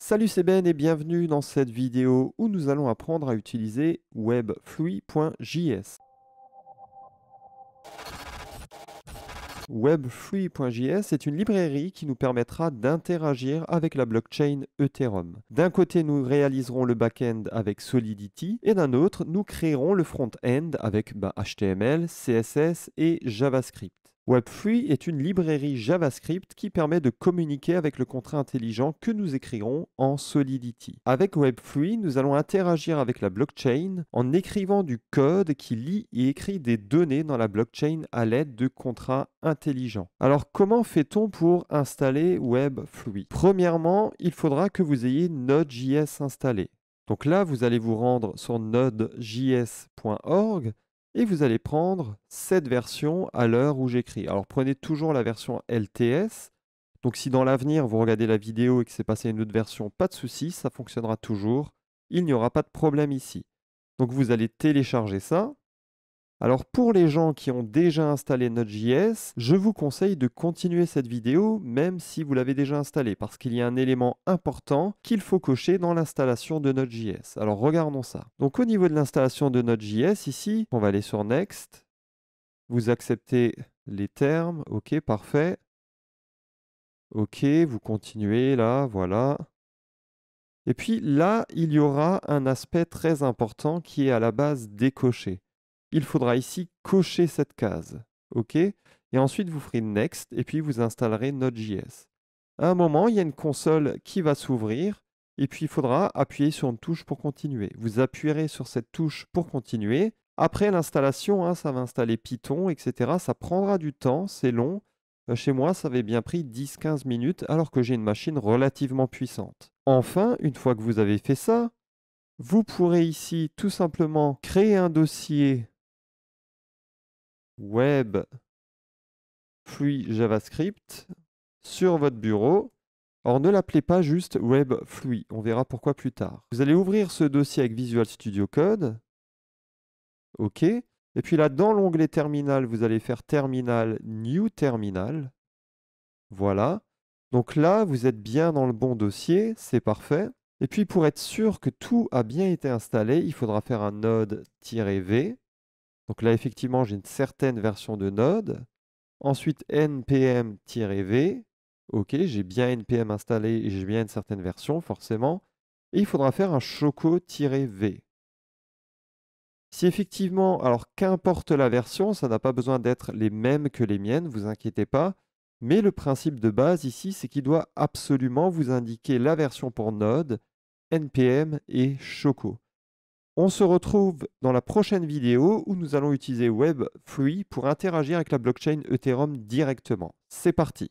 Salut, c'est Ben et bienvenue dans cette vidéo où nous allons apprendre à utiliser webfluid.js. Webfluid.js est une librairie qui nous permettra d'interagir avec la blockchain Ethereum. D'un côté, nous réaliserons le back-end avec Solidity et d'un autre, nous créerons le front-end avec HTML, CSS et JavaScript. Webfluid est une librairie JavaScript qui permet de communiquer avec le contrat intelligent que nous écrirons en Solidity. Avec Webfluid, nous allons interagir avec la blockchain en écrivant du code qui lit et écrit des données dans la blockchain à l'aide de contrats intelligents. Alors, comment fait-on pour installer Webfluid? Premièrement, il faudra que vous ayez Node.js installé. Donc là, vous allez vous rendre sur nodejs.org et vous allez prendre cette version à l'heure où j'écris. Alors prenez toujours la version LTS. Donc si dans l'avenir vous regardez la vidéo et que c'est passé à une autre version, pas de souci, ça fonctionnera toujours. Il n'y aura pas de problème ici. Donc vous allez télécharger ça. Alors pour les gens qui ont déjà installé Node.js, je vous conseille de continuer cette vidéo même si vous l'avez déjà installé parce qu'il y a un élément important qu'il faut cocher dans l'installation de Node.js. Alors regardons ça. Donc au niveau de l'installation de Node.js, ici, on va aller sur Next. Vous acceptez les termes, ok, parfait. Ok, vous continuez là, voilà. Et puis là, il y aura un aspect très important qui est à la base décoché. Il faudra ici cocher cette case. OK? Et ensuite, vous ferez Next et puis vous installerez Node.js. À un moment, il y a une console qui va s'ouvrir et puis il faudra appuyer sur une touche pour continuer. Vous appuierez sur cette touche pour continuer. Après l'installation, ça va installer Python, etc. Ça prendra du temps, c'est long. Chez moi, ça avait bien pris 10-15 minutes alors que j'ai une machine relativement puissante. Enfin, une fois que vous avez fait ça, vous pourrez ici tout simplement créer un dossier web fluid JavaScript sur votre bureau. Alors ne l'appelez pas juste web fluid, on verra pourquoi plus tard. Vous allez ouvrir ce dossier avec Visual Studio Code. OK. Et puis là, dans l'onglet Terminal, vous allez faire Terminal, New Terminal. Voilà. Donc là, vous êtes bien dans le bon dossier, c'est parfait. Et puis pour être sûr que tout a bien été installé, il faudra faire un node-v. Donc là, effectivement, j'ai une certaine version de Node. Ensuite, npm-v. OK, j'ai bien npm installé et j'ai bien une certaine version, forcément. Et il faudra faire un choco-v. Si effectivement, alors qu'importe la version, ça n'a pas besoin d'être les mêmes que les miennes, vous inquiétez pas. Mais le principe de base ici, c'est qu'il doit absolument vous indiquer la version pour Node, npm et choco. On se retrouve dans la prochaine vidéo où nous allons utiliser Webfluid pour interagir avec la blockchain Ethereum directement. C'est parti!